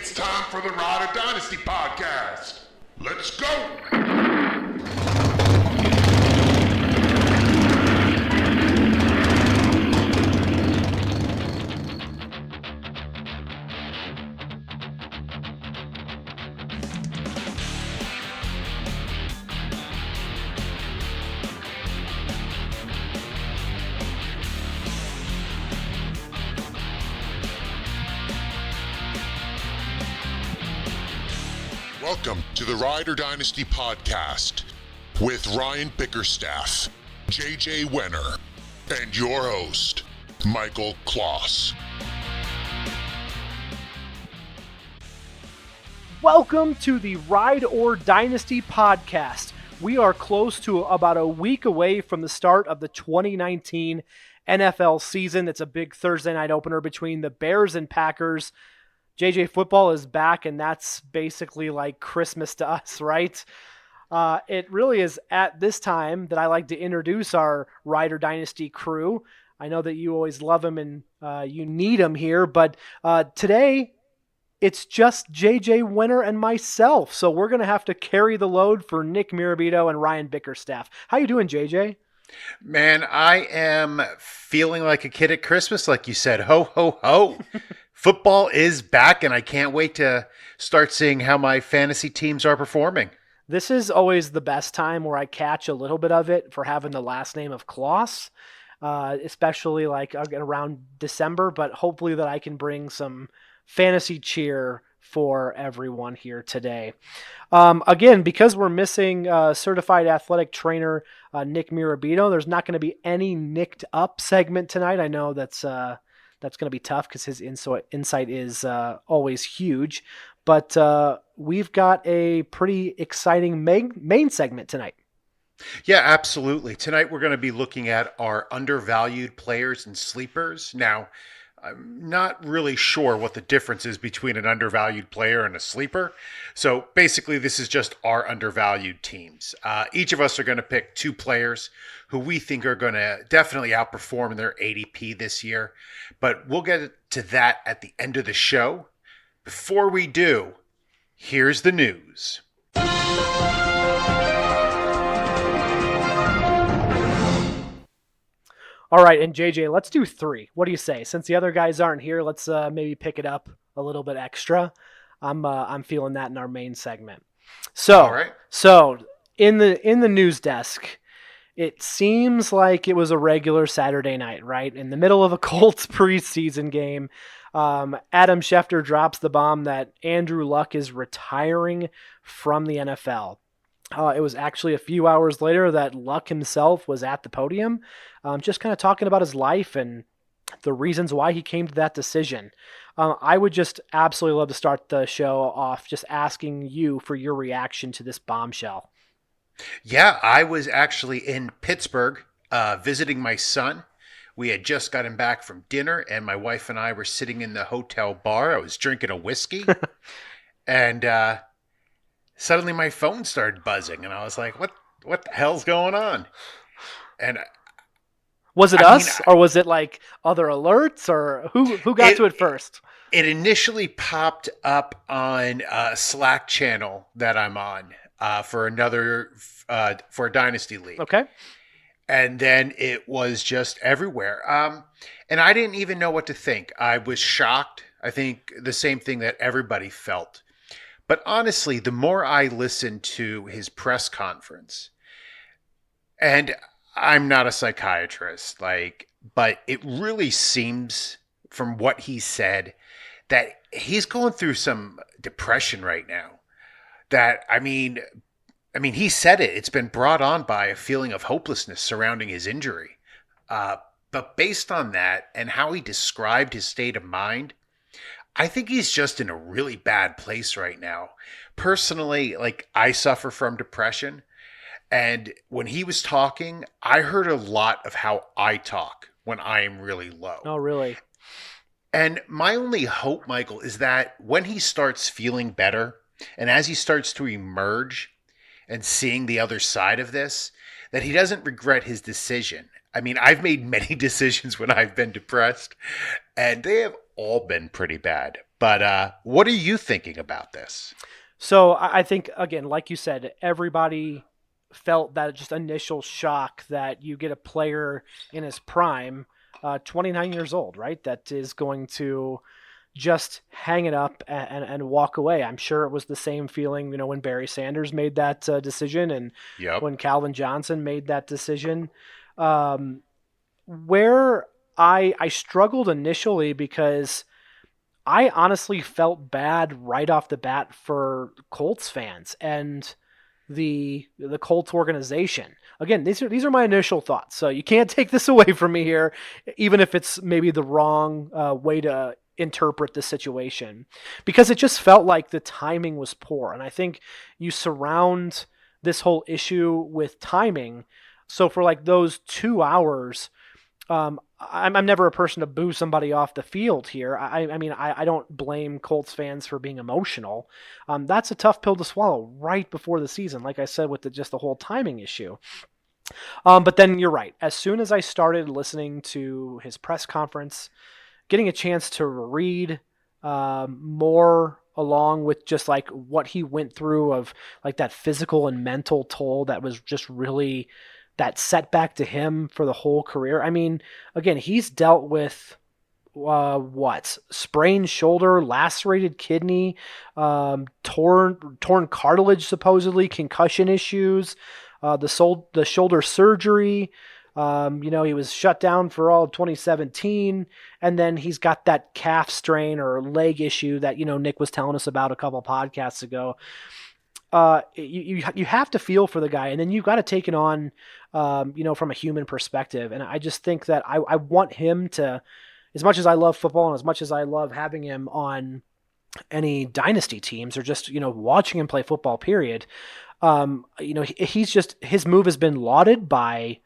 It's time for the Ride or Dynasty podcast. Let's go! Welcome to the Ride or Dynasty podcast with Ryan Bickerstaff, JJ Wenner, and your host, Michael Kloss. Welcome to the Ride or Dynasty podcast. We are close to about a week away from the start of the 2019 NFL season. It's a big Thursday night opener between the Bears and Packers. JJ, football is back, and that's basically like Christmas to us, right? It really is at this time that I like to introduce our Ride or Dynasty crew. I know that you always love them and you need them here, but today it's just JJ Wenner and myself, so we're going to have to carry the load for Nick Mirabito and Ryan Bickerstaff. How you doing, JJ? Man, I am feeling like a kid at Christmas, like you said. Ho, ho, ho. Football is back, and I can't wait to start seeing how my fantasy teams are performing. This is always the best time where I catch a little bit of it for having the last name of Kloss, especially like around December, but hopefully that I can bring some fantasy cheer for everyone here today. Again, because we're missing certified athletic trainer Nick Mirabito, there's not going to be any nicked up segment tonight. I know that's going to be tough because his insight is always huge. But we've got a pretty exciting main segment tonight. Yeah, absolutely. Tonight we're going to be looking at our undervalued players and sleepers. Now, I'm not really sure what the difference is between an undervalued player and a sleeper. So basically, this is just our undervalued teams. Each of us are going to pick two players who we think are going to definitely outperform in their ADP this year. But we'll get to that at the end of the show. Before we do, here's the news. All right, and JJ, let's do three. What do you say? Since the other guys aren't here, let's maybe pick it up a little bit extra. I'm feeling that in our main segment. So, all right. So in the news desk, it seems like it was a regular Saturday night, right? In the middle of a Colts preseason game, Adam Schefter drops the bomb that Andrew Luck is retiring from the NFL. It was actually a few hours later that Luck himself was at the podium, just kind of talking about his life and the reasons why he came to that decision. I would just absolutely love to start the show off just asking you for your reaction to this bombshell. Yeah, I was actually in Pittsburgh visiting my son. We had just gotten back from dinner, and my wife and I were sitting in the hotel bar. I was drinking a whiskey, and suddenly my phone started buzzing, and I was like, what the hell's going on? And was it us, or was it like other alerts, or who got to it first? It initially popped up on a Slack channel that I'm on for a Dynasty League. Okay. And then it was just everywhere. And I didn't even know what to think. I was shocked. I think the same thing that everybody felt. But honestly, the more I listened to his press conference, and I'm not a psychiatrist, but it really seems from what he said that he's going through some depression right now. That, I mean, he said it. It's been brought on by a feeling of hopelessness surrounding his injury. But based on that and how he described his state of mind, I think he's just in a really bad place right now. Personally, I suffer from depression. And when he was talking, I heard a lot of how I talk when I am really low. Oh, really? And my only hope, Michael, is that when he starts feeling better and as he starts to emerge and seeing the other side of this, that he doesn't regret his decision. I mean, I've made many decisions when I've been depressed, and they have all been pretty bad. But what are you thinking about this? So I think, again, like you said, everybody felt that just initial shock that you get a player in his prime, 29 years old, right? That is going to just hang it up and walk away. I'm sure it was the same feeling, when Barry Sanders made that decision and Yep. when Calvin Johnson made that decision. Um, where I struggled initially because I honestly felt bad right off the bat for Colts fans and the Colts organization. Again, these are my initial thoughts, so you can't take this away from me here, even if it's maybe the wrong way to interpret the situation, because it just felt like the timing was poor, and I think you surround this whole issue with timing. So for like those 2 hours, I'm never a person to boo somebody off the field here. I mean, I don't blame Colts fans for being emotional. That's a tough pill to swallow right before the season, like I said, with just the whole timing issue. But then you're right. As soon as I started listening to his press conference, getting a chance to read more along with just like what he went through of like that physical and mental toll that was just really that setback to him for the whole career. I mean, again, he's dealt with sprained shoulder, lacerated kidney, torn cartilage, supposedly concussion issues, the shoulder surgery. He was shut down for all of 2017, and then he's got that calf strain or leg issue that Nick was telling us about a couple podcasts ago. You have to feel for the guy, and then you've got to take it on, from a human perspective. And I just think that I want him to, as much as I love football and as much as I love having him on any dynasty teams or just, watching him play football, period. He's just, his move has been lauded by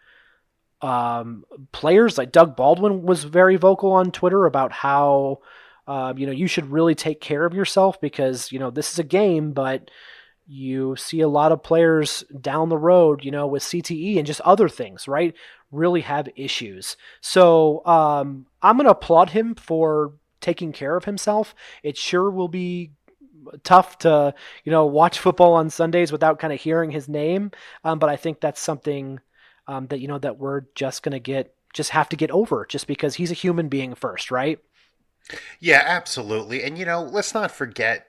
players. Like Doug Baldwin was very vocal on Twitter about how, you should really take care of yourself because, this is a game, but you see a lot of players down the road, with CTE and just other things, right, really have issues. So I'm going to applaud him for taking care of himself. It sure will be tough to, watch football on Sundays without kind of hearing his name. But I think that's something that, that we're just going to have to get over just because he's a human being first, right? Yeah, absolutely. And, let's not forget,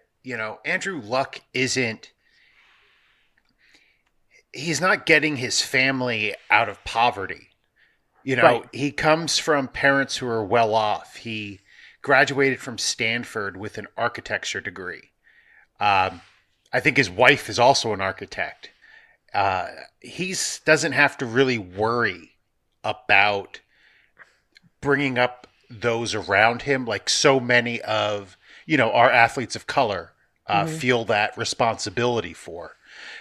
Andrew Luck he's not getting his family out of poverty. Right. He comes from parents who are well off. He graduated from Stanford with an architecture degree. I think his wife is also an architect. He doesn't have to really worry about bringing up those around him like so many of, our athletes of color feel that responsibility for.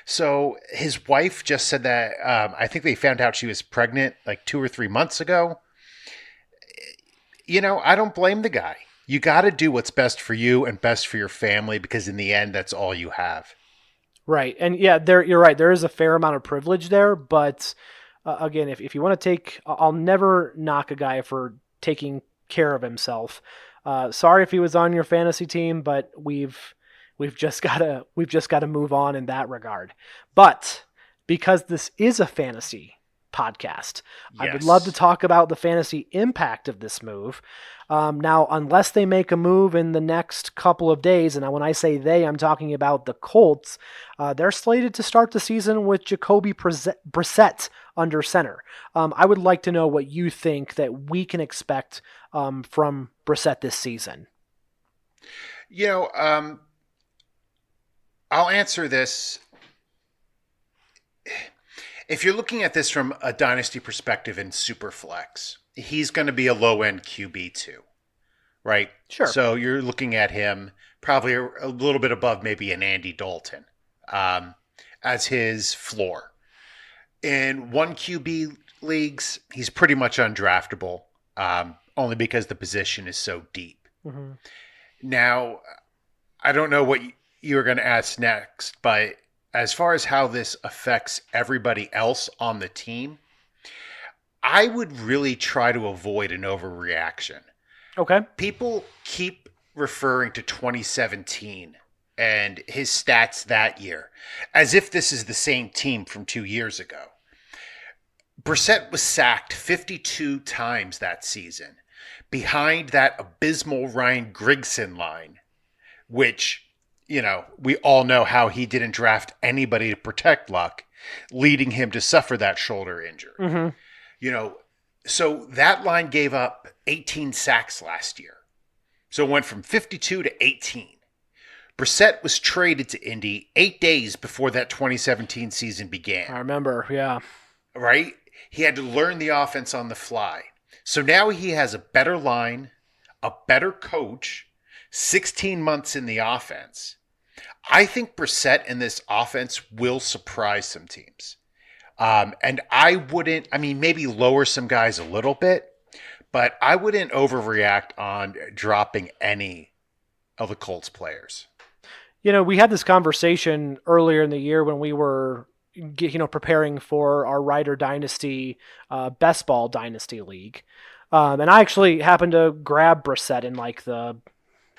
So his wife just said that I think they found out she was pregnant like 2 or 3 months ago. I don't blame the guy. You got to do what's best for you and best for your family because in the end, that's all you have. Right. And yeah, you're right. There is a fair amount of privilege there. But again, if you want to I'll never knock a guy for taking care of himself. Sorry if he was on your fantasy team, but we've just gotta move on in that regard. But because this is a fantasy podcast, I would love to talk about the fantasy impact of this move. Now, unless they make a move in the next couple of days, and when I say they, I'm talking about the Colts, they're slated to start the season with Jacoby Brissett under center. I would like to know what you think that we can expect from Brissett this season. I'll answer this. If you're looking at this from a dynasty perspective in Superflex, he's going to be a low-end QB2, right? Sure. So you're looking at him probably a little bit above maybe an Andy Dalton as his floor. In one QB leagues, he's pretty much undraftable, only because the position is so deep. Mm-hmm. Now, I don't know what you were going to ask next, but as far as how this affects everybody else on the team, I would really try to avoid an overreaction. Okay. People keep referring to 2017 and his stats that year as if this is the same team from 2 years ago. Brissett was sacked 52 times that season, behind that abysmal Ryan Grigson line, which, we all know how he didn't draft anybody to protect Luck, leading him to suffer that shoulder injury. Mm-hmm. So that line gave up 18 sacks last year. So it went from 52 to 18. Brissett was traded to Indy 8 days before that 2017 season began. I remember, yeah. Right? He had to learn the offense on the fly. So now he has a better line, a better coach, 16 months in the offense. I think Brissett in this offense will surprise some teams. And I wouldn't, maybe lower some guys a little bit, but I wouldn't overreact on dropping any of the Colts players. We had this conversation earlier in the year when we were, preparing for our Ryder Dynasty, Best Ball Dynasty League. And I actually happened to grab Brissett in like the,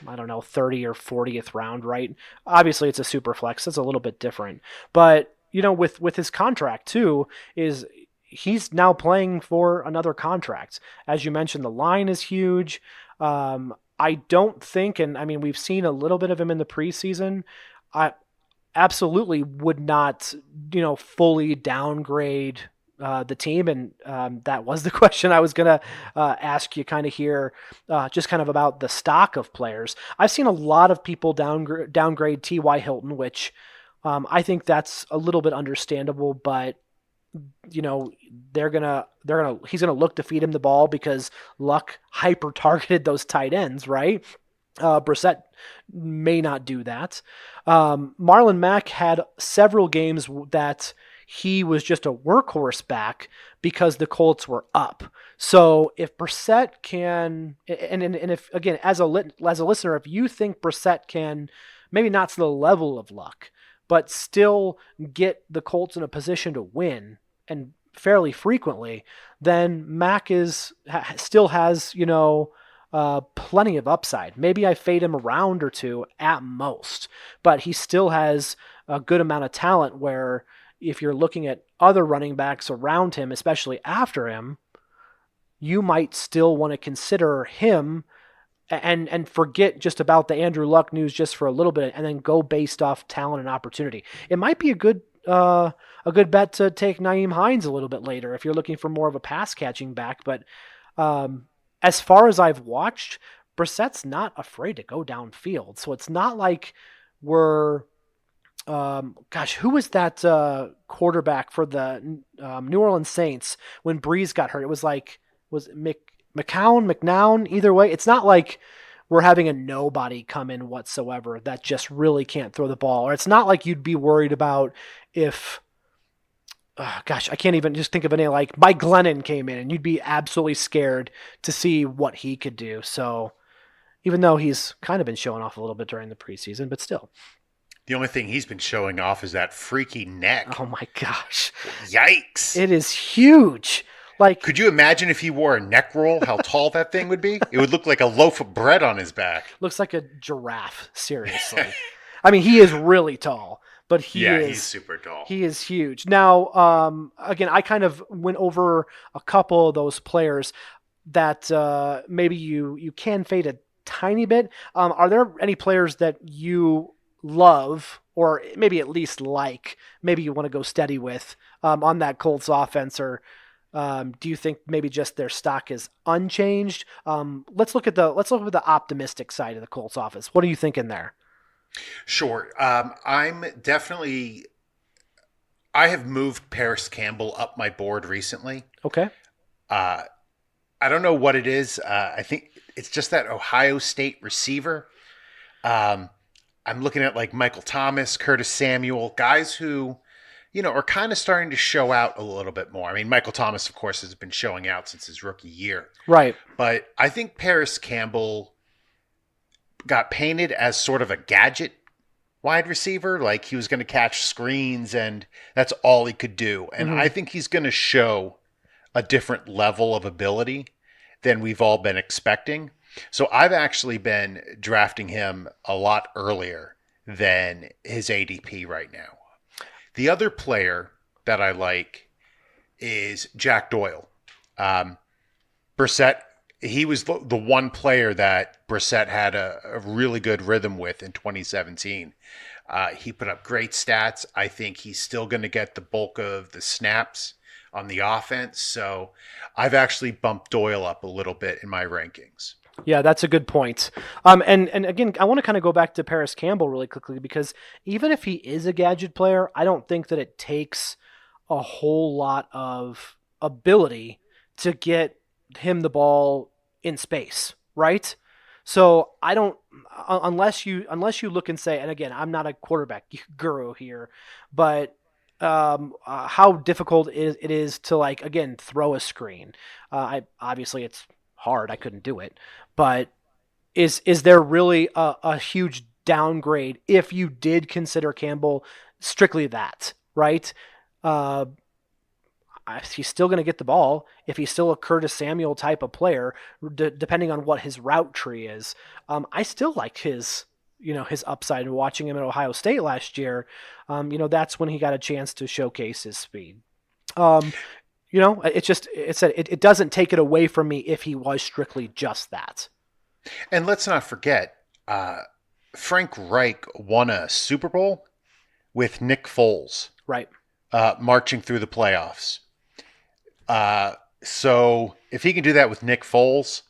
30 or 40th round, right? Obviously it's a super flex. It's a little bit different, but with his contract too, is he's now playing for another contract. As you mentioned, the line is huge. I don't think, and we've seen a little bit of him in the preseason. I absolutely would not, fully downgrade the team. And that was the question I was going to ask you kind of here, just kind of about the stock of players. I've seen a lot of people downgrade T.Y. Hilton, which I think that's a little bit understandable, but he's gonna look to feed him the ball because Luck hyper targeted those tight ends, right? Brissett may not do that. Marlon Mack had several games that he was just a workhorse back because the Colts were up. So if Brissett can, and if again as a listener, if you think Brissett can, maybe not to the level of Luck, but still get the Colts in a position to win and fairly frequently, then Mack still has, plenty of upside. Maybe I fade him a round or two at most, but he still has a good amount of talent where if you're looking at other running backs around him, especially after him, you might still want to consider him and forget just about the Andrew Luck news just for a little bit and then go based off talent and opportunity. It might be a good bet to take Nyheim Hines a little bit later if you're looking for more of a pass catching back. But as far as I've watched, Brissett's not afraid to go downfield. So it's not like we're, who was that quarterback for the New Orleans Saints when Breeze got hurt? It was McNown, either way. It's not like we're having a nobody come in whatsoever that just really can't throw the ball. Or it's not like you'd be worried about if, I can't even just think of a name like Mike Glennon came in and you'd be absolutely scared to see what he could do. So even though he's kind of been showing off a little bit during the preseason, but still. The only thing he's been showing off is that freaky neck. Oh my gosh. Yikes. It is huge. Like, could you imagine if he wore a neck roll, how tall that thing would be? It would look like a loaf of bread on his back. Looks like a giraffe, seriously. He is really tall, but he's super tall. He is huge. Now, again, I kind of went over a couple of those players that maybe you can fade a tiny bit. Are there any players that you love or maybe at least maybe you want to go steady with on that Colts offense, or do you think maybe just their stock is unchanged? Let's look at the optimistic side of the Colts offense. What are you thinking there? Sure. I have moved Paris Campbell up my board recently. Okay. I don't know what it is. I think it's just that Ohio State receiver. I'm looking at like Michael Thomas, Curtis Samuel, guys who, are kind of starting to show out a little bit more. Michael Thomas, of course, has been showing out since his rookie year. Right. But I think Paris Campbell got painted as sort of a gadget wide receiver. Like he was going to catch screens and that's all he could do. And I think he's going to show a different level of ability than we've all been expecting. So I've actually been drafting him a lot earlier than his ADP right now. The other player that I like is Jack Doyle. Brissett, he was the one player that Brissett had a really good rhythm with in 2017. He put up great stats. I think he's still going to get the bulk of the snaps on the offense. So I've actually bumped Doyle up a little bit in my rankings. Yeah, that's a good point. And again, I want to kind of go back to Paris Campbell really quickly, because even if he is a gadget player, I don't think that it takes a whole lot of ability to get him the ball in space, right? So I don't, unless you look and say, and again, I'm not a quarterback guru here, but how difficult it is to, like, again, throw a screen. I obviously it's hard. I couldn't do it, but is there really a huge downgrade if you did consider Campbell strictly that, right? He's still going to get the ball if he's still a Curtis Samuel type of player, depending on what his route tree is. I still like his upside. Watching him at Ohio State last year, that's when he got a chance to showcase his speed. It doesn't take it away from me if he was strictly just that. And let's not forget, Frank Reich won a Super Bowl with Nick Foles, right? Marching through the playoffs. So if he can do that with Nick Foles,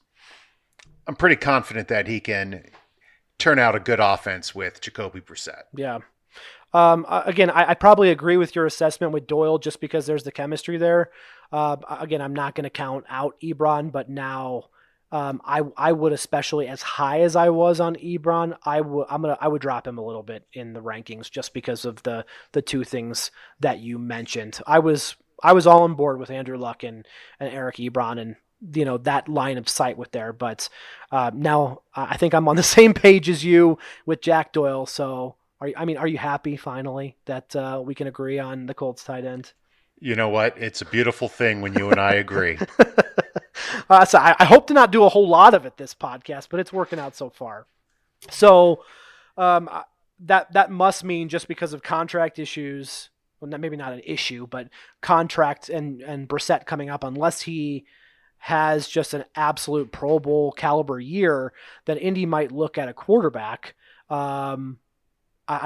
I'm pretty confident that he can turn out a good offense with Jacoby Brissett. Yeah. Again, I probably agree with your assessment with Doyle just because there's the chemistry there. Again, I'm not going to count out Ebron, but now I would, especially as high as I was on Ebron, I would drop him a little bit in the rankings just because of the two things that you mentioned. I was all on board with Andrew Luck and Eric Ebron and that line of sight with there, but now I think I'm on the same page as you with Jack Doyle. So are you happy finally that we can agree on the Colts tight end? You know what? It's a beautiful thing when you and I agree. So I hope to not do a whole lot of it this podcast, but it's working out so far. So that must mean, just because of contract issues, well, maybe not an issue, but contract and Brissett coming up, unless he has just an absolute Pro Bowl caliber year, then Indy might look at a quarterback. I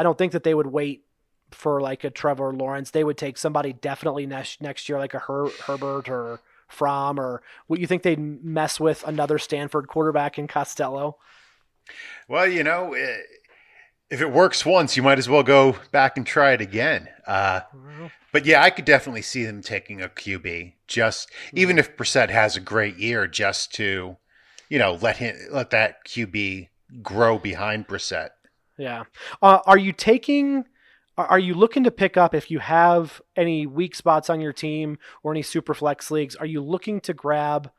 don't think that they would wait for like a Trevor Lawrence. They would take somebody definitely next year, like a Herbert or Fromm, or what you think they'd mess with another Stanford quarterback in Costello? Well, if it works once, you might as well go back and try it again. But yeah, I could definitely see them taking a QB, even if Brissett has a great year, just to, let that QB grow behind Brissett. Yeah. Are you looking to pick up, if you have any weak spots on your team or any super flex leagues, are you looking to grab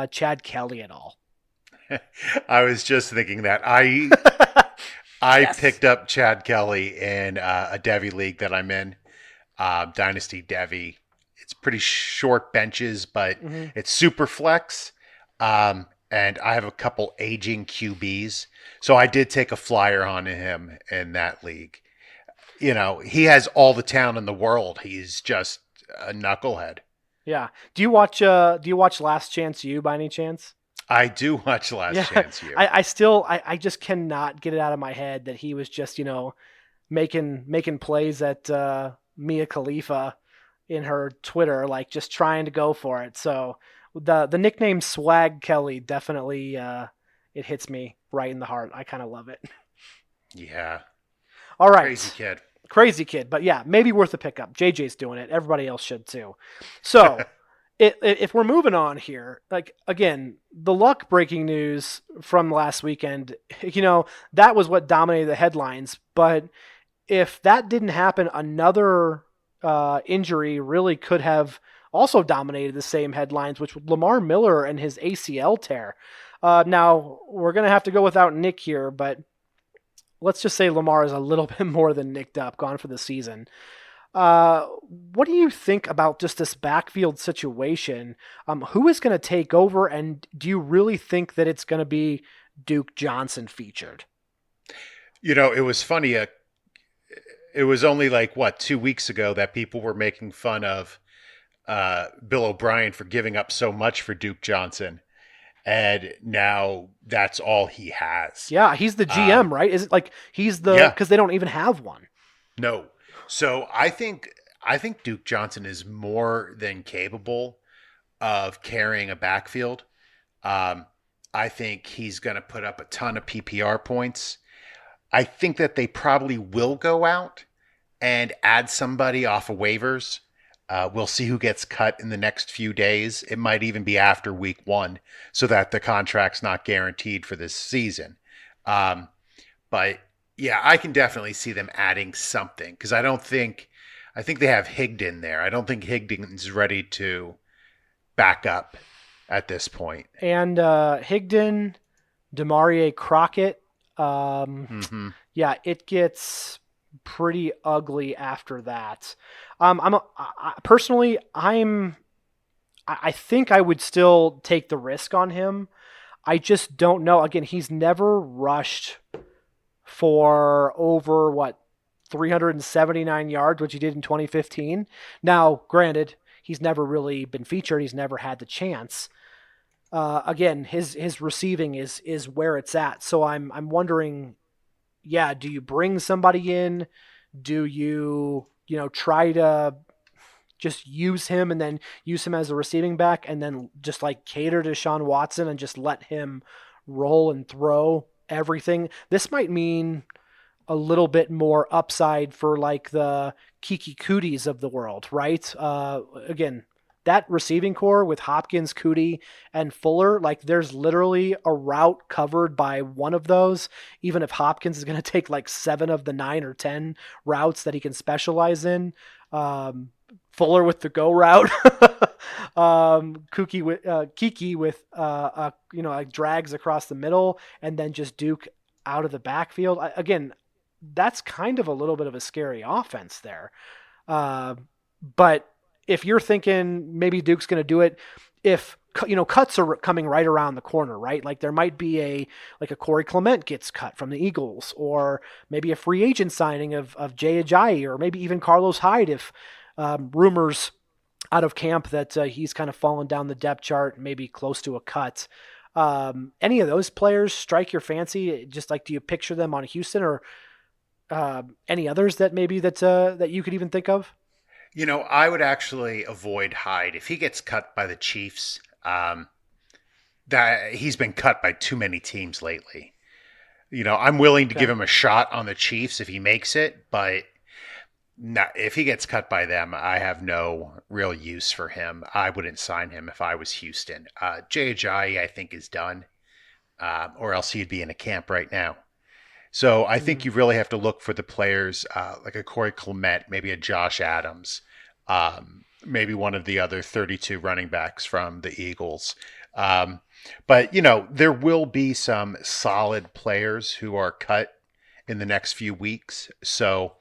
Chad Kelly at all? I was just thinking that. I Yes. picked up Chad Kelly in a Devy league that I'm in, Dynasty Devy. It's pretty short benches, but it's super flex. And I have a couple aging QBs. So I did take a flyer on him in that league. He has all the talent in the world. He's just a knucklehead. Yeah. Do you watch Last Chance U by any chance? I do watch Last Chance U. I just cannot get it out of my head that he was just, making plays at Mia Khalifa in her Twitter, like just trying to go for it. So the nickname Swag Kelly definitely it hits me right in the heart. I kind of love it. Yeah. All right. Crazy kid. But yeah, maybe worth a pickup. JJ's doing it. Everybody else should too. So if we're moving on here, like, again, the Luck breaking news from last weekend, that was what dominated the headlines. But if that didn't happen, another injury really could have also dominated the same headlines, which was Lamar Miller and his ACL tear. Now, we're going to have to go without Nick here, but let's just say Lamar is a little bit more than nicked up, gone for the season. What do you think about just this backfield situation? Who is going to take over, and do you really think that it's going to be Duke Johnson featured? It was funny. It was only like, 2 weeks ago that people were making fun of Bill O'Brien for giving up so much for Duke Johnson. And now that's all he has. Yeah, he's the GM, right? Is it like he's the, Yeah. because they don't even have one. No. So I think Duke Johnson is more than capable of carrying a backfield. Um, I think he's going to put up a ton of PPR points. I think that they probably will go out and add somebody off of waivers. We'll see who gets cut in the next few days. It might even be after week 1 so that the contract's not guaranteed for this season. But yeah, I can definitely see them adding something because I think they have Higdon there. I don't think Higdon's ready to back up at this point. And Higdon, Demarie Crockett. Yeah, it gets pretty ugly after that. Personally, I think I would still take the risk on him. I just don't know. Again, he's never rushed for over 379 yards, which he did in 2015. Now, granted, he's never really been featured. He's never had the chance. Again, his receiving is where it's at. So I'm wondering, yeah, do you bring somebody in? Do you try to just use him and then use him as a receiving back and then just like cater to Sean Watson and just let him roll and throw everything? This might mean a little bit more upside for like the Kiki Cooties of the world, right? Again, that receiving core with Hopkins, Cootie, and Fuller, like there's literally a route covered by one of those, even if Hopkins is going to take like 7 of the 9 or 10 routes that he can specialize in. Fuller with the go route, Kiki with drags across the middle, and then just Duke out of the backfield. Again, that's kind of a little bit of a scary offense there. But if you're thinking maybe Duke's going to do it, if cuts are coming right around the corner, right? Like there might be a Corey Clement gets cut from the Eagles, or maybe a free agent signing of Jay Ajayi, or maybe even Carlos Hyde if rumors out of camp that he's kind of fallen down the depth chart, maybe close to a cut. Any of those players strike your fancy? Just like, do you picture them on Houston or any others that maybe that you could even think of? I would actually avoid Hyde if he gets cut by the Chiefs. That he's been cut by too many teams lately. I'm willing to give him a shot on the Chiefs if he makes it, but if he gets cut by them, I have no real use for him. I wouldn't sign him if I was Houston. Jay Ajayi, I think, is done, or else he'd be in a camp right now. So I think you really have to look for the players like a Corey Clement, maybe a Josh Adams, maybe one of the other 32 running backs from the Eagles. But, there will be some solid players who are cut in the next few weeks. So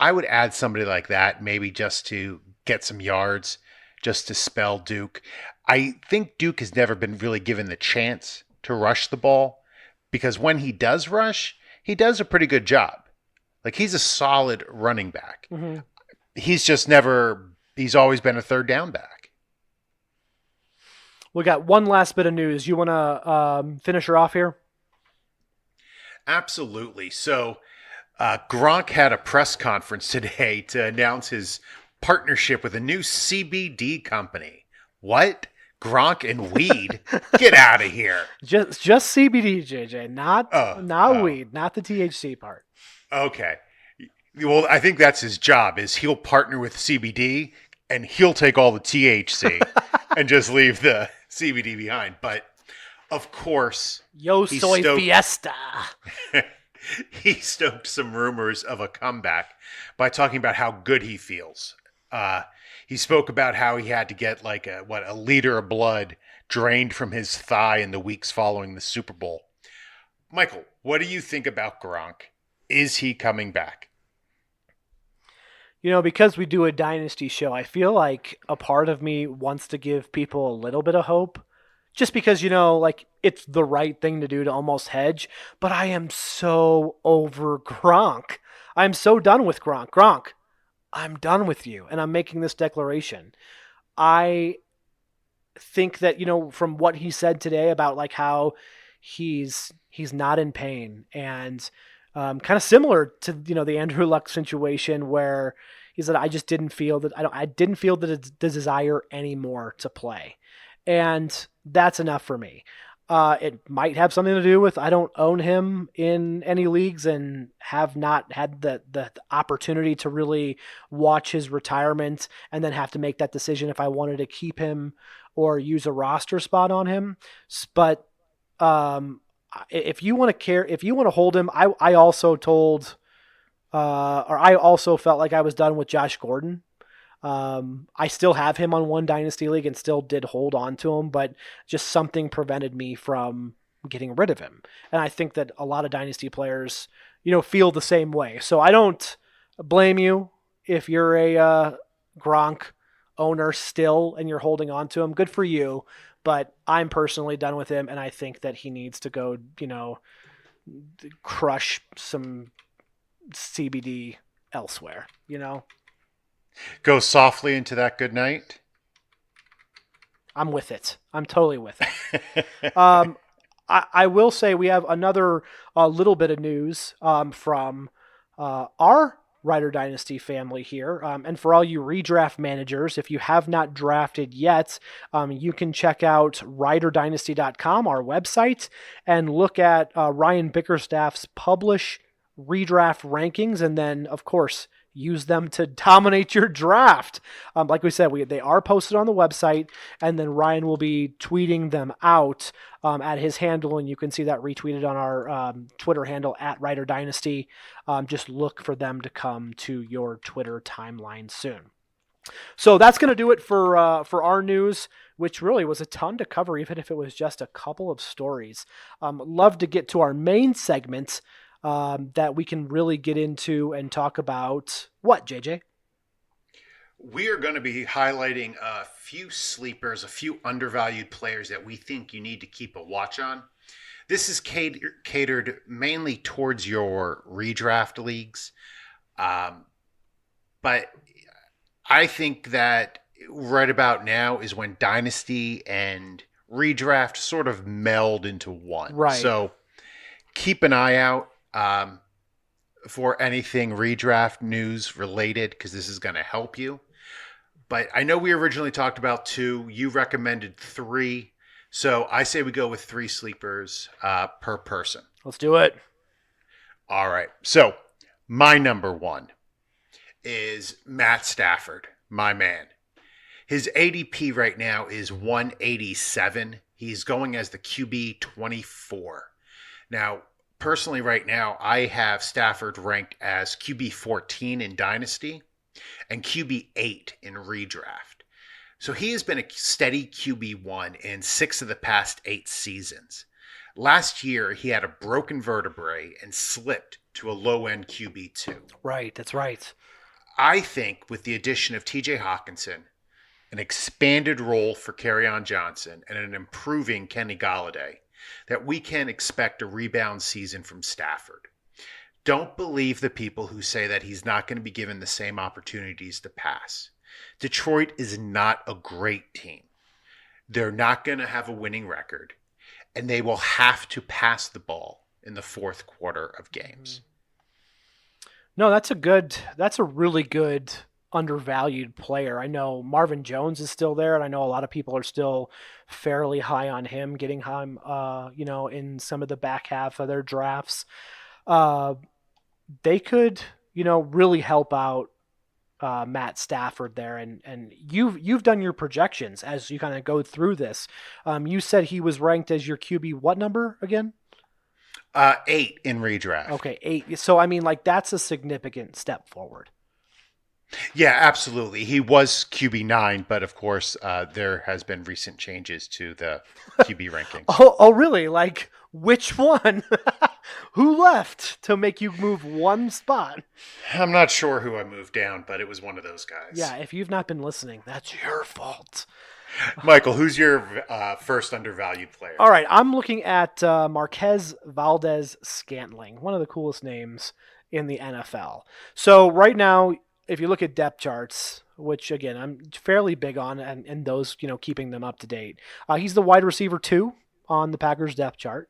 I would add somebody like that, maybe just to get some yards, just to spell Duke. I think Duke has never been really given the chance to rush the ball because when he does rush, he does a pretty good job. Like he's a solid running back. Mm-hmm. He's always been a third down back. We got one last bit of news. You want to finish her off here? Absolutely. So Gronk had a press conference today to announce his partnership with a new CBD company. What? Gronk and weed? Get out of here. Just CBD, JJ, not weed, not the THC part. Okay. Well, I think that's his job is he'll partner with CBD and he'll take all the THC and just leave the CBD behind. But of course, soy fiesta. He stoked some rumors of a comeback by talking about how good he feels. He spoke about how he had to get a liter of blood drained from his thigh in the weeks following the Super Bowl. Michael, what do you think about Gronk? Is he coming back? Because we do a dynasty show, I feel like a part of me wants to give people a little bit of hope just because, like it's the right thing to do to almost hedge. But I am so over Gronk. I'm so done with Gronk. Gronk, I'm done with you. And I'm making this declaration. I think that, from what he said today about like how he's not in pain and kind of similar to, the Andrew Luck situation where he said, I just didn't feel that I didn't feel the desire anymore to play. And that's enough for me. It might have something to do with I don't own him in any leagues and have not had the opportunity to really watch his retirement and then have to make that decision if I wanted to keep him or use a roster spot on him. But if you want to hold him, I also told, or I also felt like I was done with Josh Gordon. I still have him on one dynasty league and still did hold on to him, but just something prevented me from getting rid of him. And I think that a lot of dynasty players, feel the same way. So I don't blame you if you're a Gronk owner still and you're holding on to him. Good for you. But I'm personally done with him, and I think that he needs to go, crush some CBD elsewhere, Go softly into that good night. I'm with it. I'm totally with it. I will say we have another little bit of news from our Rider Dynasty family here. And for all you redraft managers, if you have not drafted yet, you can check out riderdynasty.com, our website, and look at Ryan Bickerstaff's publish redraft rankings. And then, of course, use them to dominate your draft. Like we said, they are posted on the website, and then Ryan will be tweeting them out at his handle, and you can see that retweeted on our Twitter handle at Rider Dynasty. Just look for them to come to your Twitter timeline soon. So that's going to do it for our news, which really was a ton to cover, even if it was just a couple of stories. Love to get to our main segment that we can really get into and talk about. What, JJ? We are going to be highlighting a few sleepers, a few undervalued players that we think you need to keep a watch on. This is catered mainly towards your redraft leagues. But I think that right about now is when Dynasty and redraft sort of meld into one. Right. So keep an eye out for anything redraft news related, because this is going to help you. But I know we originally talked about 2. You recommended 3. So I say we go with 3 sleepers per person. Let's do it. All right. So my number 1 is Matt Stafford, my man. His ADP right now is 187. He's going as the QB 24. Now, personally, right now, I have Stafford ranked as QB 14 in Dynasty and QB 8 in redraft. So he has been a steady QB 1 in 6 of the past 8 seasons. Last year, he had a broken vertebrae and slipped to a low-end QB 2. Right, that's right. I think with the addition of TJ Hawkinson, an expanded role for Kerryon Johnson, and an improving Kenny Golladay, that we can expect a rebound season from Stafford. Don't believe the people who say that he's not going to be given the same opportunities to pass. Detroit is not a great team. They're not going to have a winning record, and they will have to pass the ball in the fourth quarter of games. No, that's a really good undervalued player. I know Marvin Jones is still there, and I know a lot of people are still fairly high on him, getting him, in some of the back half of their drafts. They could, really help out Matt Stafford there, and you've done your projections as you kind of go through this. You said he was ranked as your QB what number again? 8 in redraft. Okay, 8. So that's a significant step forward. Yeah, absolutely. He was QB 9, but of course, there has been recent changes to the QB rankings. Oh, really? Like which one? Who left to make you move one spot? I'm not sure who I moved down, but it was one of those guys. Yeah, if you've not been listening, that's your fault. Michael, who's your first undervalued player? All right, I'm looking at Marquez Valdez-Scantling, one of the coolest names in the NFL. So right now, if you look at depth charts, which again I'm fairly big on, and those keeping them up to date, he's the wide receiver 2 on the Packers depth chart.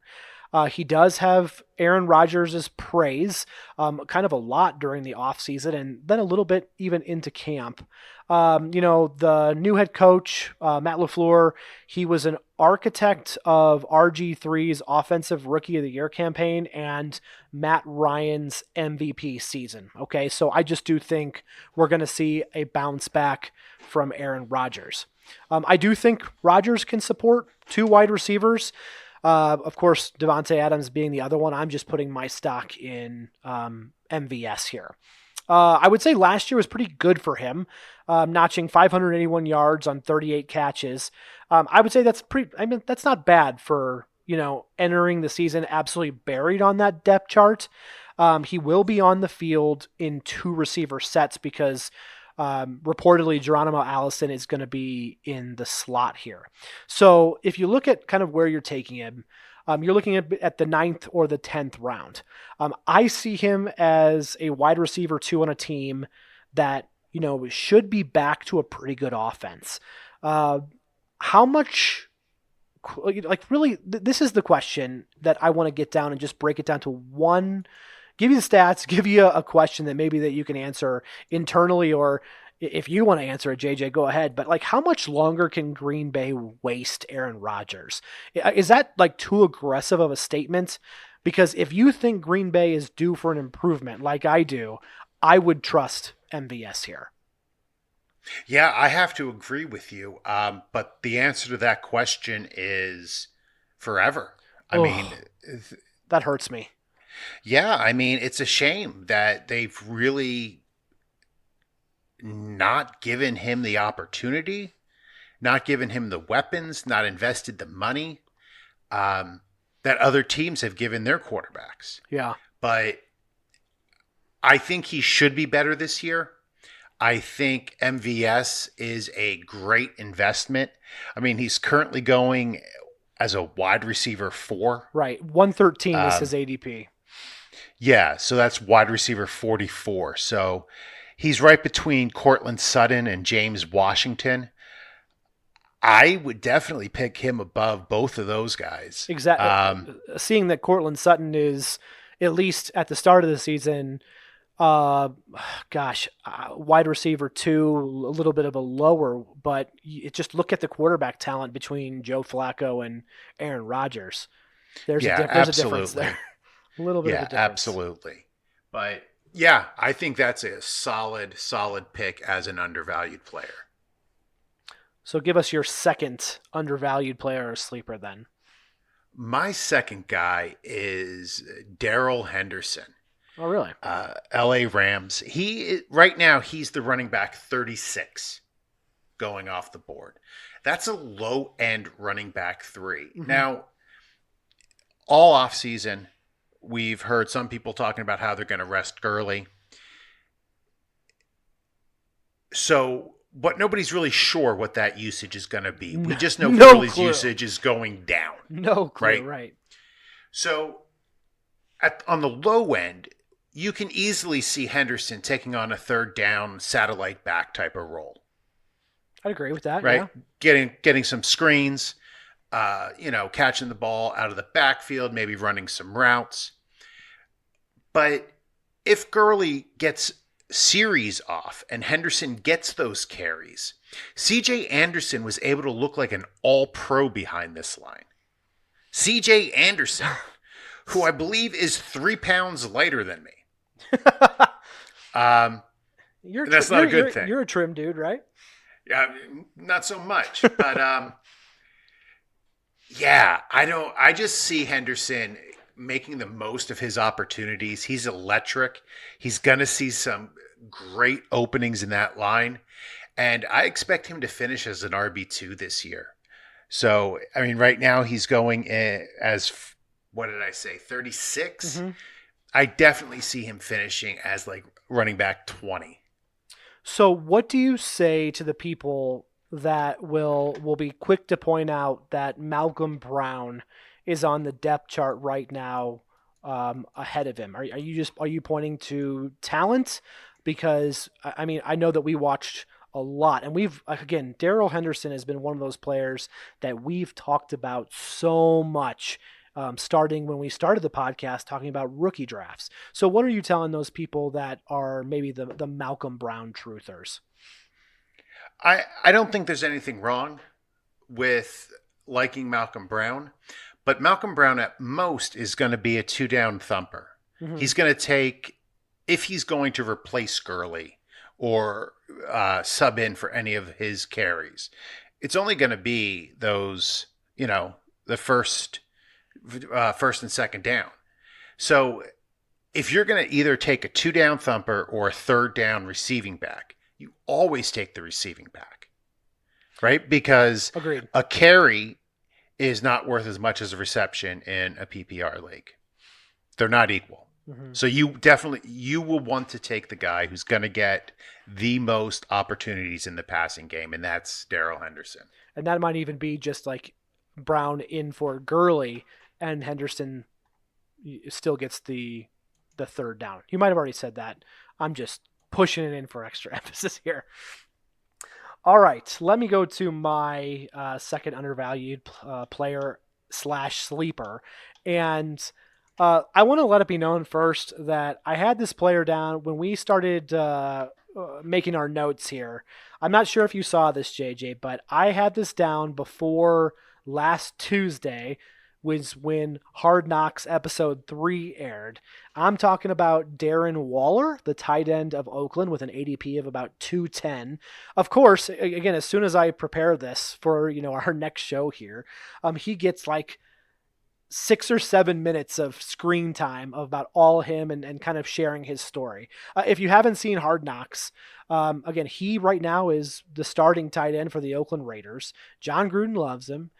He does have Aaron Rodgers' praise, kind of a lot during the offseason and then a little bit even into camp. The new head coach, Matt LaFleur, he was an architect of RG3's Offensive Rookie of the Year campaign and Matt Ryan's MVP season. Okay, so I just do think we're going to see a bounce back from Aaron Rodgers. I do think Rodgers can support 2 wide receivers. Of course, Devontae Adams being the other one. I'm just putting my stock in MVS here. I would say last year was pretty good for him, notching 581 yards on 38 catches. I would say that's not bad for, entering the season absolutely buried on that depth chart. He will be on the field in 2 receiver sets because reportedly Geronimo Allison is going to be in the slot here. So if you look at kind of where you're taking him, you're looking at the 9th or the 10th round. I see him as a wide receiver 2 on a team that, should be back to a pretty good offense. How much, really, this is the question that I want to get down and just break it down to one. Give you the stats, give you a question that maybe that you can answer internally, or if you want to answer it, JJ, go ahead. But how much longer can Green Bay waste Aaron Rodgers? Is that too aggressive of a statement? Because if you think Green Bay is due for an improvement, like I do, I would trust MVS here. Yeah, I have to agree with you. But the answer to that question is forever. I mean, that hurts me. Yeah, I mean, it's a shame that they've really not given him the opportunity, not given him the weapons, not invested the money that other teams have given their quarterbacks. Yeah. But I think he should be better this year. I think MVS is a great investment. I mean, he's currently going as a wide receiver 4. Right. 113 is his ADP. Yeah, so that's wide receiver 44. So he's right between Cortland Sutton and James Washington. I would definitely pick him above both of those guys. Exactly. Seeing that Cortland Sutton is, at least at the start of the season, wide receiver 2, a little bit of a lower, but just look at the quarterback talent between Joe Flacco and Aaron Rodgers. There's a difference there. A little bit of a difference. Absolutely. But yeah, I think that's a solid pick as an undervalued player. So give us your second undervalued player or sleeper then. My second guy is Darrell Henderson. Oh, really? LA Rams. Right now, he's the running back 36 going off the board. That's a low-end running back 3. Mm-hmm. Now, all offseason, we've heard some people talking about how they're going to rest Gurley. But nobody's really sure what that usage is going to be. We just know Gurley's usage is going down. No clue, right? So, on the low end, you can easily see Henderson taking on a 3rd down satellite back type of role. I'd agree with that, right? Yeah. Getting some screens, catching the ball out of the backfield, maybe running some routes. But if Gurley gets series off and Henderson gets those carries, CJ Anderson was able to look like an all-pro behind this line. CJ Anderson, who I believe is 3 pounds lighter than me. That's not a good thing. You're a trim dude, right? Yeah, not so much. But I just see Henderson making the most of his opportunities. He's electric. He's going to see some great openings in that line. And I expect him to finish as an RB2 this year. So, I mean, right now he's going as what did I say, 36? Mm-hmm. I definitely see him finishing as like running back 20. So what do you say to the people that will be quick to point out that Malcolm Brown is on the depth chart right now, ahead of him? Are you pointing to talent? Because I mean, I know that we watched a lot, and we've, again, Darrell Henderson has been one of those players that we've talked about so much, starting when we started the podcast talking about rookie drafts. So what are you telling those people that are maybe the Malcolm Brown truthers? I don't think there's anything wrong with liking Malcolm Brown, but Malcolm Brown at most is going to be a two down thumper. Mm-hmm. He's going to take, if he's going to replace Gurley or sub in for any of his carries, it's only going to be those, the first and second down. So if you're going to either take a two down thumper or a third down receiving back, you always take the receiving back, right? Because Agreed. a carry is not worth as much as a reception in a PPR league. They're not equal. Mm-hmm. So you will want to take the guy who's going to get the most opportunities in the passing game, and that's Darrell Henderson. And that might even be just like Brown in for Gurley, and Henderson still gets the third down. You might have already said that. I'm just pushing it in for extra emphasis here. All right, let me go to my second undervalued player / sleeper. And I want to let it be known first that I had this player down when we started making our notes here. I'm not sure if you saw this, JJ, but I had this down before last Tuesday, was when Hard Knocks episode 3 aired. I'm talking about Darren Waller, the tight end of Oakland, with an ADP of about 210. Of course, again, as soon as I prepare this for our next show here, he gets like 6 or 7 minutes of screen time about all him and kind of sharing his story. If you haven't seen Hard Knocks, again, he right now is the starting tight end for the Oakland Raiders. John Gruden loves him.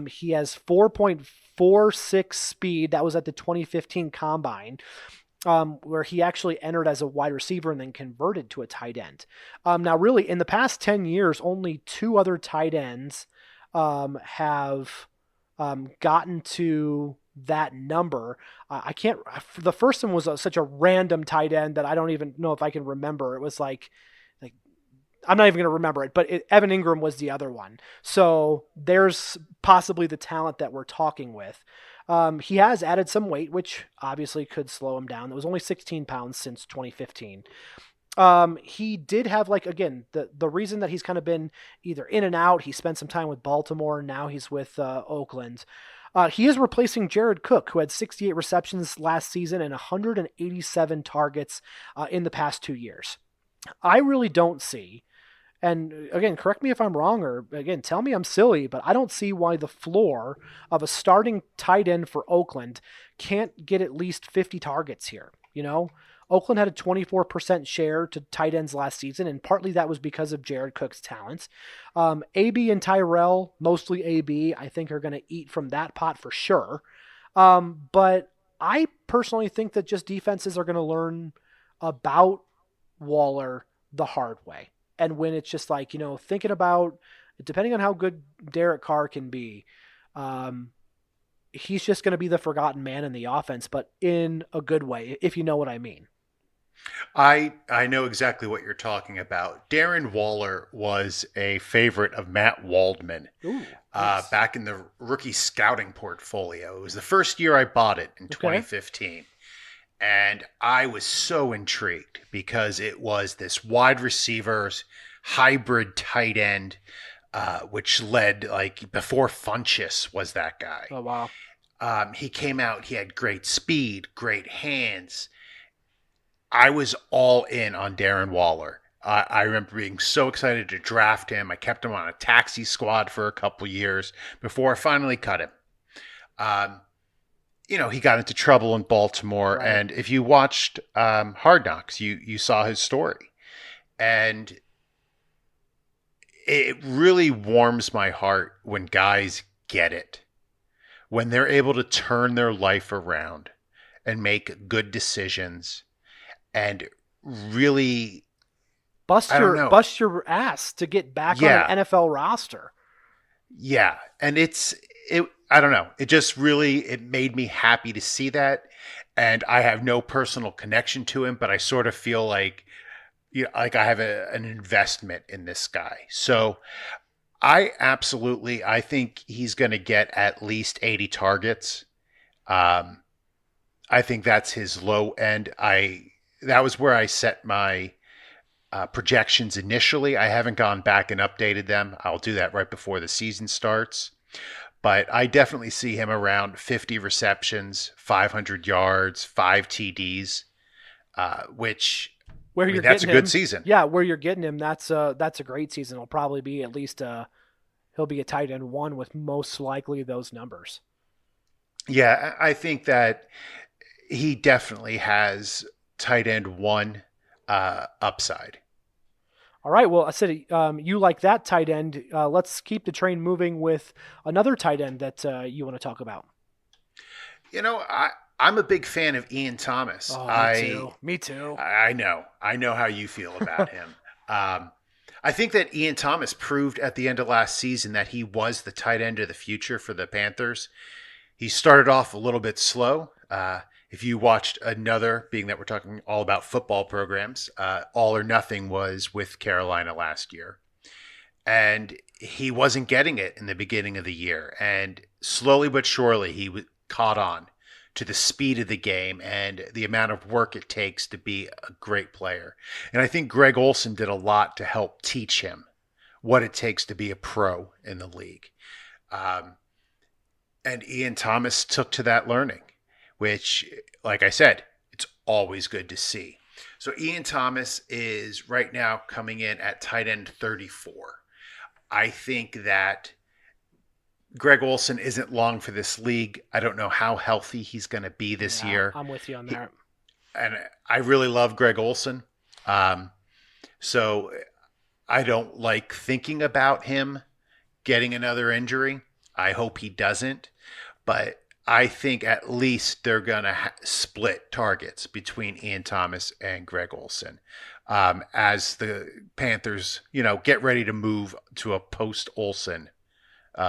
He has 4.46 speed. That was at the 2015 Combine, where he actually entered as a wide receiver and then converted to a tight end. Now, really, in the past 10 years, only 2 other tight ends have gotten to that number. I can't. The first one was such a random tight end that I don't even know if I can remember. It was like I'm not even going to remember it, but Evan Ingram was the other one. So there's possibly the talent that we're talking with. He has added some weight, which obviously could slow him down. It was only 16 pounds since 2015. He did have, like, again, the reason that he's kind of been either in and out, he spent some time with Baltimore, and now he's with Oakland. He is replacing Jared Cook, who had 68 receptions last season and 187 targets in the past 2 years. I really don't see, and again, correct me if I'm wrong, or again, tell me I'm silly, but I don't see why the floor of a starting tight end for Oakland can't get at least 50 targets here. Oakland had a 24% share to tight ends last season, and partly that was because of Jared Cook's talents. AB and Tyrell, mostly AB, I think are going to eat from that pot for sure. But I personally think that just defenses are going to learn about Waller the hard way. And when it's just like, thinking about, depending on how good Derek Carr can be, he's just going to be the forgotten man in the offense, but in a good way, if you know what I mean. I know exactly what you're talking about. Darren Waller was a favorite of Matt Waldman. Ooh, nice. Back in the rookie scouting portfolio. It was the first year I bought it in 2015. And I was so intrigued because it was this wide receivers hybrid tight end, which led, like, before Funchess was that guy. Oh, wow. He came out, he had great speed, great hands. I was all in on Darren Waller. I remember being so excited to draft him. I kept him on a taxi squad for a couple years before I finally cut him. He got into trouble in Baltimore. Right. And if you watched Hard Knocks, you saw his story. And it really warms my heart when guys get it. when they're able to turn their life around and make good decisions and really, Bust I don't your know. bust your ass to get back on Yeah. an NFL roster. Yeah. And I don't know. It just really, it made me happy to see that. And I have no personal connection to him, but I sort of feel like, like I have an investment in this guy. So I think he's going to get at least 80 targets. Um, I think that's his low end. That was where I set my projections initially. I haven't gone back and updated them. I'll do that right before the season starts. But I definitely see him around 50 receptions, 500 yards, 5 TDs, which, Where I mean, you're that's a getting good him, season. yeah, where you're getting him, that's a great season. It'll probably be at least he'll be a tight end one with most likely those numbers. Yeah, I think that he definitely has tight end one upside. All right, well, I said you like that tight end. Let's keep the train moving with another tight end that you want to talk about. I'm a big fan of Ian Thomas. Oh, me too. Me too. I know how you feel about him. I think that Ian Thomas proved at the end of last season that he was the tight end of the future for the Panthers. He started off a little bit slow. If you watched another, being that we're talking all about football programs, All or Nothing was with Carolina last year. And he wasn't getting it in the beginning of the year. And slowly but surely, he caught on to the speed of the game and the amount of work it takes to be a great player. And I think Greg Olsen did a lot to help teach him what it takes to be a pro in the league. And Ian Thomas took to that learning, which, like I said, it's always good to see. So Ian Thomas is right now coming in at tight end 34. I think that Greg Olsen isn't long for this league. I don't know how healthy he's going to be this year. I'm with you on that. And I really love Greg Olsen. So I don't like thinking about him getting another injury. I hope he doesn't. But I think at least they're going to split targets between Ian Thomas and Greg Olsen as the Panthers, get ready to move to a post-Olsen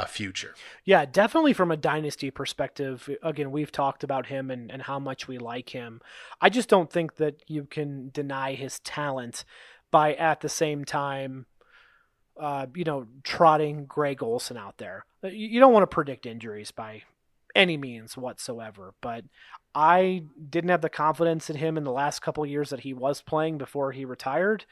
future. Yeah, definitely from a dynasty perspective. Again, we've talked about him and how much we like him. I just don't think that you can deny his talent by at the same time, trotting Greg Olsen out there. You don't want to predict injuries by any means whatsoever, but I didn't have the confidence in him in the last couple of years that he was playing before he retired,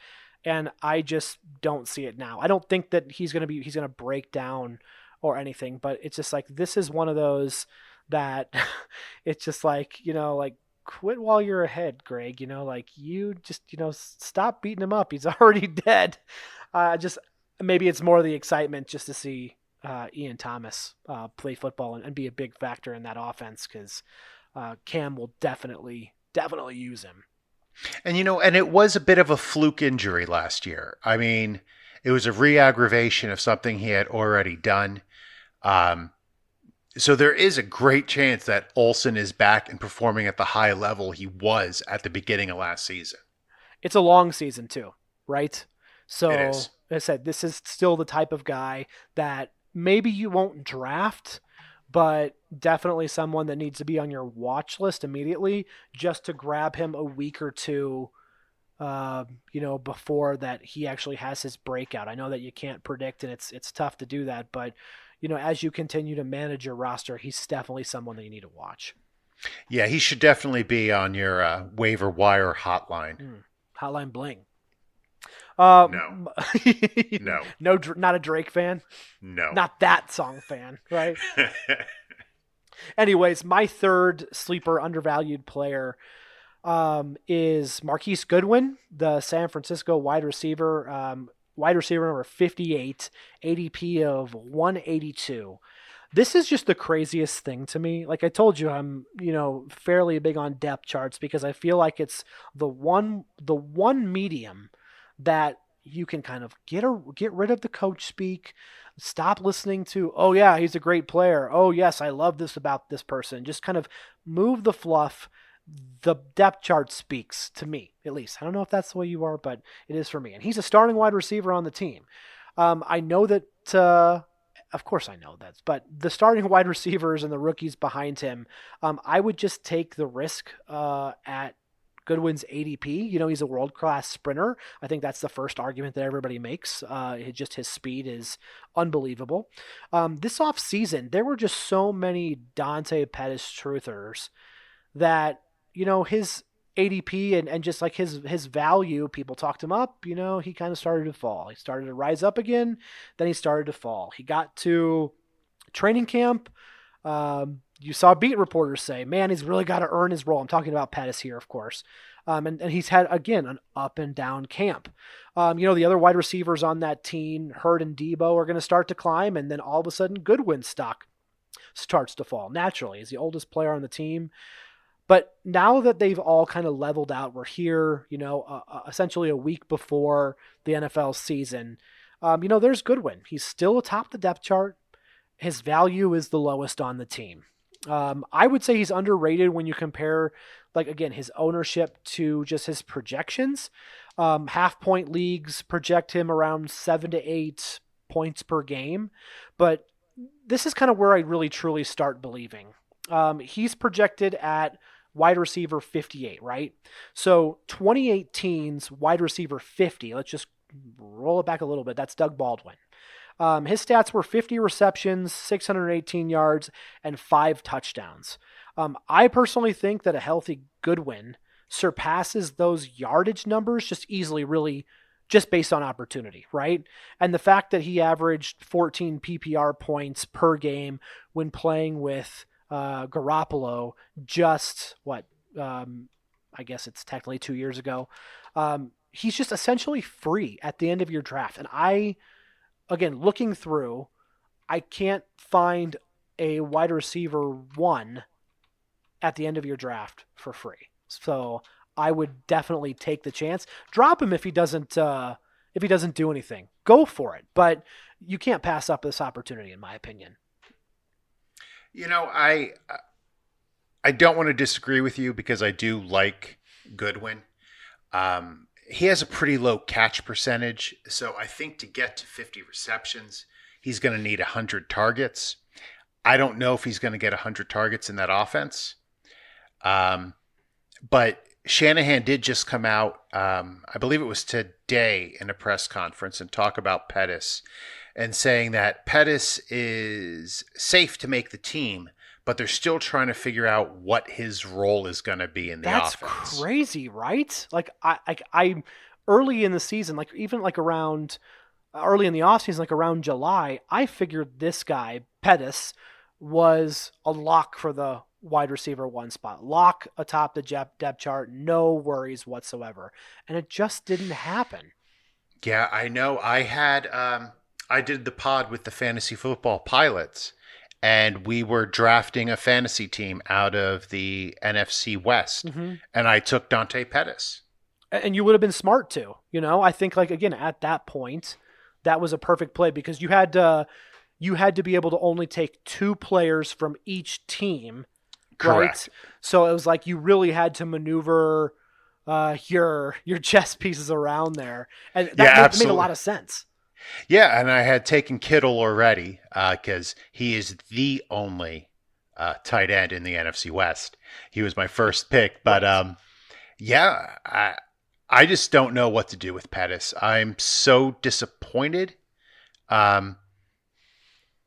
and I just don't see it now. I don't think that he's going to break down or anything, but it's just like, this is one of those that it's just like, quit while you're ahead, Greg, you just, stop beating him up. He's already dead. Maybe it's more of the excitement just to see Ian Thomas play football and be a big factor in that offense, because Cam will definitely use him. And and it was a bit of a fluke injury last year. I mean, it was a re-aggravation of something he had already done. So there is a great chance that Olsen is back and performing at the high level he was at the beginning of last season. It's a long season too, right? So, it is. As I said, this is still the type of guy that maybe you won't draft, but definitely someone that needs to be on your watch list immediately, just to grab him a week or two, before that he actually has his breakout. I know that you can't predict, and it's tough to do that, but as you continue to manage your roster, he's definitely someone that you need to watch. Yeah, he should definitely be on your waiver wire hotline. Hotline bling. No, not a Drake fan. No, not that song fan, right? Anyways, my third sleeper undervalued player is Marquise Goodwin, the San Francisco wide receiver number 58, ADP of 182. This is just the craziest thing to me. Like I told you, I'm, fairly big on depth charts because I feel like it's the one medium that you can kind of get rid of the coach speak, stop listening to, oh yeah, he's a great player. Oh yes, I love this about this person. Just kind of move the fluff. The depth chart speaks to me, at least. I don't know if that's the way you are, but it is for me. And he's a starting wide receiver on the team. I know that, of course I know that, but the starting wide receivers and the rookies behind him, I would just take the risk at Goodwin's ADP. He's a world-class sprinter. I think that's the first argument that everybody makes. Just his speed is unbelievable. This offseason, there were just so many Dante Pettis truthers that, his ADP and just like his value, people talked him up, he kind of started to fall. He started to rise up again, then he started to fall. He got to training camp. You saw beat reporters say, man, he's really got to earn his role. I'm talking about Pettis here, of course. And he's had, again, an up and down camp. The other wide receivers on that team, Hurd and Debo, are going to start to climb, and then all of a sudden Goodwin's stock starts to fall naturally. He's the oldest player on the team. But now that they've all kind of leveled out, we're here, essentially a week before the NFL season. There's Goodwin. He's still atop the depth chart. His value is the lowest on the team. I would say he's underrated when you compare, his ownership to just his projections. Half-point leagues project him around 7 to 8 points per game. But this is kind of where I really, truly start believing. He's projected at wide receiver 58, right? So 2018's wide receiver 50, let's just roll it back a little bit. That's Doug Baldwin. His stats were 50 receptions, 618 yards, and 5 touchdowns. I personally think that a healthy Goodwin surpasses those yardage numbers just easily, really, just based on opportunity, right? And the fact that he averaged 14 PPR points per game when playing with Garoppolo just, I guess it's technically 2 years ago. He's just essentially free at the end of your draft. And again, looking through, I can't find a wide receiver 1 at the end of your draft for free. So I would definitely take the chance. Drop him if he doesn't do anything. Go for it. But you can't pass up this opportunity, in my opinion. I don't want to disagree with you because I do like Goodwin. He has a pretty low catch percentage, so I think to get to 50 receptions, he's going to need 100 targets. I don't know if he's going to get 100 targets in that offense. But Shanahan did just come out, I believe it was today in a press conference, and talk about Pettis and saying that Pettis is safe to make the team, but they're still trying to figure out what his role is going to be in the offense. That's crazy, right? I early in the season, around early in the offseason, around July, I figured this guy, Pettis, was a lock for the wide receiver 1 spot. Lock atop the depth chart, no worries whatsoever. And it just didn't happen. Yeah, I know. I did the pod with the fantasy football pilots, and we were drafting a fantasy team out of the NFC West, and I took Dante Pettis. And you would have been smart to, I think again, at that point, that was a perfect play because you had to be able to only take 2 players from each team. Correct. Right? So it was you really had to maneuver your chess pieces around there. And that made a lot of sense. Yeah, and I had taken Kittle already because he is the only tight end in the NFC West. He was my first pick. But, I just don't know what to do with Pettis. I'm so disappointed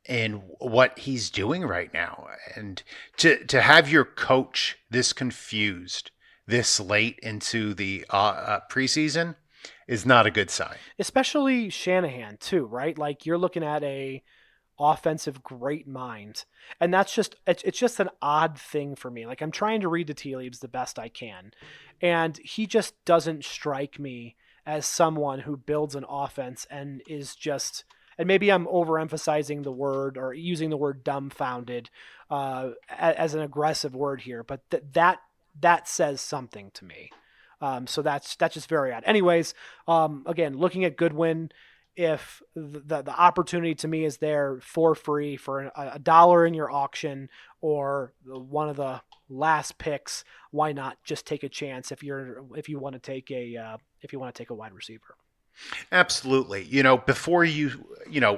in what he's doing right now. And to have your coach this confused this late into the preseason is not a good sign. Especially Shanahan too, right? You're looking at a offensive great mind. And that's it's just an odd thing for me. I'm trying to read the tea leaves the best I can. And he just doesn't strike me as someone who builds an offense and is just, and maybe I'm overemphasizing the word or using the word dumbfounded as an aggressive word here, but that says something to me. So that's just very odd. Anyways, again, looking at Goodwin, if the opportunity to me is there for free for a dollar in your auction or one of the last picks, why not just take a chance if you want to take a wide receiver? Absolutely. Before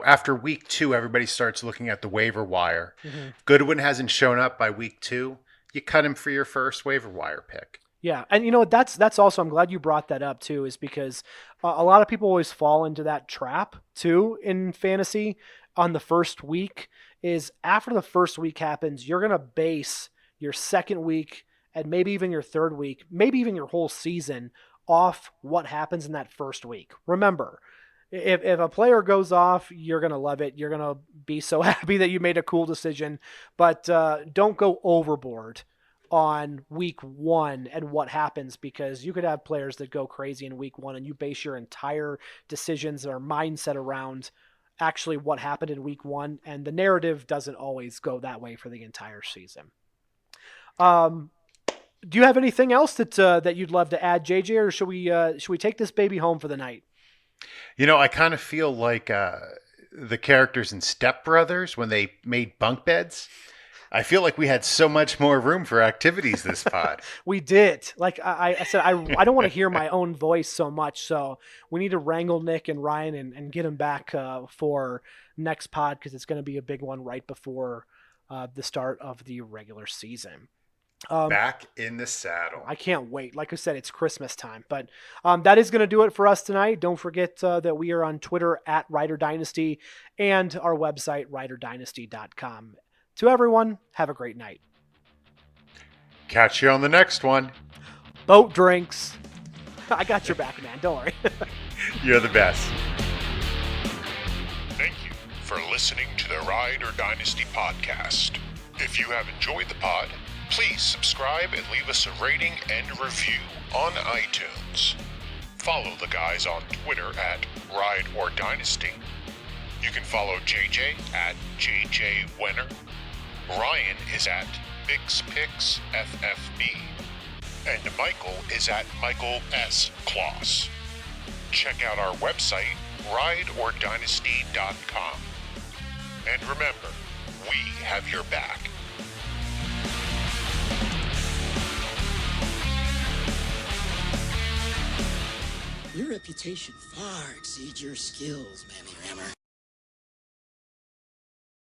after week 2, everybody starts looking at the waiver wire. Mm-hmm. If Goodwin hasn't shown up by week 2, you cut him for your first waiver wire pick. Yeah, and that's also, I'm glad you brought that up too, is because a lot of people always fall into that trap too in fantasy on the first week. Is after the first week happens, you're gonna base your second week and maybe even your third week, maybe even your whole season off what happens in that first week. Remember, if a player goes off, you're going to love it. You're going to be so happy that you made a cool decision, but don't go overboard on week 1 and what happens, because you could have players that go crazy in week 1 and you base your entire decisions or mindset around actually what happened in week 1. And the narrative doesn't always go that way for the entire season. Do you have anything else that you'd love to add, JJ, or should we take this baby home for the night? I kind of feel like the characters in Step Brothers when they made bunk beds. I feel like we had so much more room for activities this pod. We did. Like I said, I don't want to hear my own voice so much, so we need to wrangle Nick and Ryan and get them back for next pod, because it's going to be a big one right before the start of the regular season. Back in the saddle. I can't wait. Like I said, it's Christmas time. But that is going to do it for us tonight. Don't forget that we are on Twitter at Rider Dynasty and our website, riderdynasty.com. To everyone, have a great night. Catch you on the next one. Boat drinks. I got your back, man. Don't worry. You're the best. Thank you for listening to the Rider Dynasty podcast. If you have enjoyed the pod, please subscribe and leave us a rating and review on iTunes. Follow the guys on Twitter at Ride or Dynasty. You can follow JJ at JJ Wenner. Ryan is at BixPixFFB. And Michael is at Michael S. Kloss. Check out our website, rideordynasty.com. And remember, we have your back. Your reputation far exceeds your skills, Mammy Rammer.